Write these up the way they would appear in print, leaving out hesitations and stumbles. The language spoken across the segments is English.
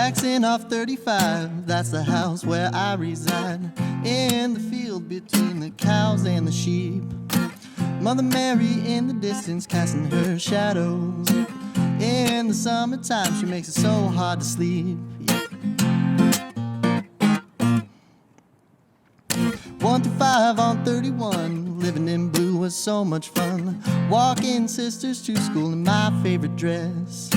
Jackson off 35, that's the house where I reside. In the field between the cows and the sheep, Mother Mary in the distance casting her shadows. In the summertime she makes it so hard to sleep. 1 through 5 on 31, living in blue was so much fun. Walking sisters to school in my favorite dress.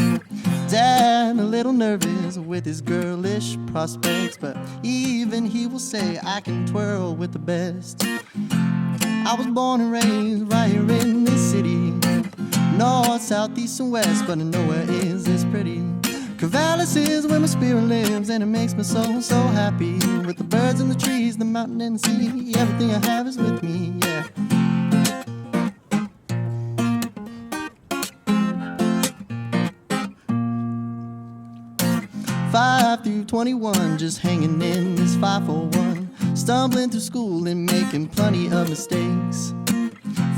Dad a little nervous with his girlish prospects, but even he will say I can twirl with the best. I was born and raised right here in this city, north, south, east, and west, but nowhere is this pretty. Corvallis is where my spirit lives, and it makes my soul so happy. With the birds and the trees, the mountain and the sea, everything I have is with me, yeah. 5 through 21, just hanging in this 541, stumbling through school and making plenty of mistakes.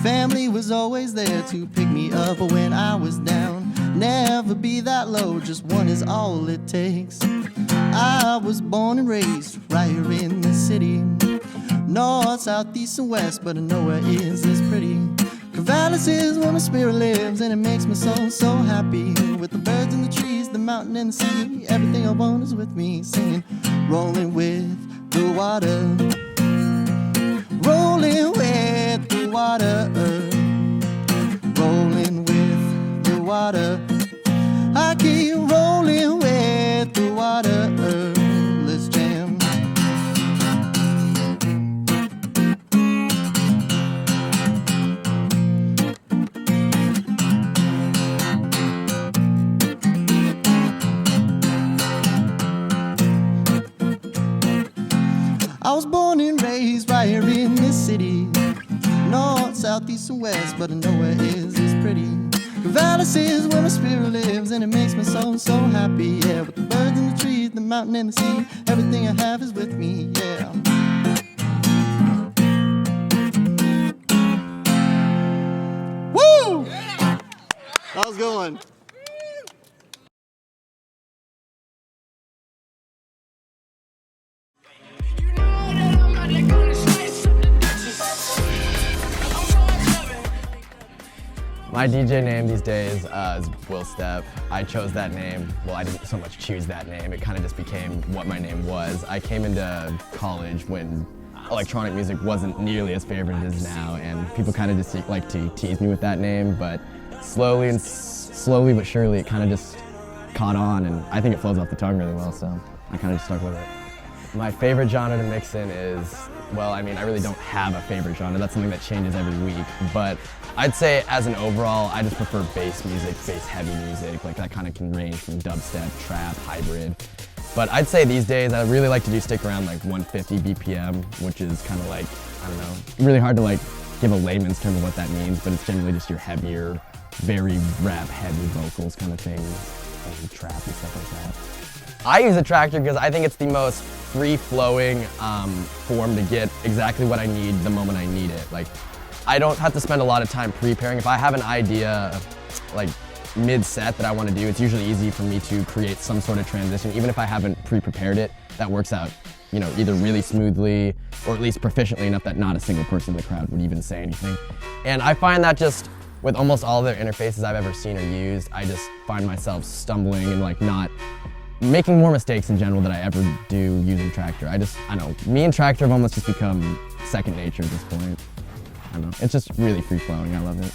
Family was always there to pick me up when I was down. Never be that low, just one is all it takes. I was born and raised right here in the city, north, south, east, and west, but nowhere is this pretty. Corvallis is where my spirit lives, and it makes my soul so happy. With the birds and the trees, the mountain and the sea, everything I want is with me, singing, rolling with the water, rolling with the water, rolling with the water. I keep rolling with the water. Let's jam. I was born and raised right here in this city, north, south, east, and west, but nowhere is as pretty. Corvallis is where my spirit lives, and it makes my soul so happy, yeah. With the birds and the trees, the mountain and the sea, everything I have is with me, yeah. Woo! That was a good one. My DJ name these days is Will Step. I chose that name. Well, I didn't so much choose that name. It kind of just became what my name was. I came into college when electronic music wasn't nearly as favored as it is now, and people kind of just like to tease me with that name, but slowly but surely it kind of just caught on, and I think it flows off the tongue really well, so I kind of just stuck with it. My favorite genre to mix in is, well, I mean, I really don't have a favorite genre. That's something that changes every week, but I'd say as an overall, I just prefer bass music, bass-heavy music. Like that kind of can range from dubstep, trap, hybrid. But I'd say these days, I really like to stick around like 150 BPM, which is kind of like, I don't know, really hard to like give a layman's term of what that means, but it's generally just your heavier, very rap-heavy vocals kind of thing, and trap and stuff like that. I use a tractor because I think it's the most free-flowing form to get exactly what I need the moment I need it. Like, I don't have to spend a lot of time preparing. If I have an idea, like mid-set that I want to do, it's usually easy for me to create some sort of transition, even if I haven't pre-prepared it. That works out, you know, either really smoothly or at least proficiently enough that not a single person in the crowd would even say anything. And I find that just with almost all the interfaces I've ever seen or used, I just find myself stumbling and like not making more mistakes in general than I ever do using Traktor. I don't know, me and Traktor have almost just become second nature at this point. I don't know, it's just really free-flowing, I love it.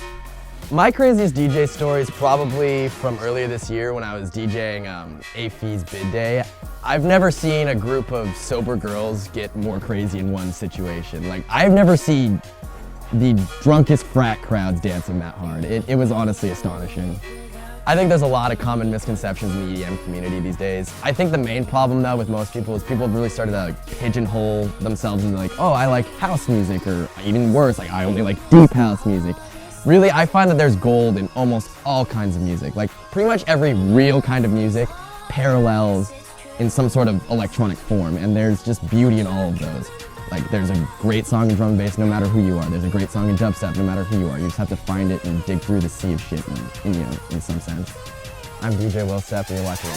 My craziest DJ story is probably from earlier this year when I was DJing AFE's Bid Day. I've never seen a group of sober girls get more crazy in one situation. Like, I've never seen the drunkest frat crowds dancing that hard. It was honestly astonishing. I think there's a lot of common misconceptions in the EDM community these days. I think the main problem though with most people is people have really started to pigeonhole themselves into like, oh, I like house music, or even worse, like I only like deep house music. Really, I find that there's gold in almost all kinds of music. Like pretty much every real kind of music parallels in some sort of electronic form, and there's just beauty in all of those. Like there's a great song in drum and bass no matter who you are. There's a great song in dubstep no matter who you are. You just have to find it and dig through the sea of shit in some sense. I'm DJ Will Step and you're watching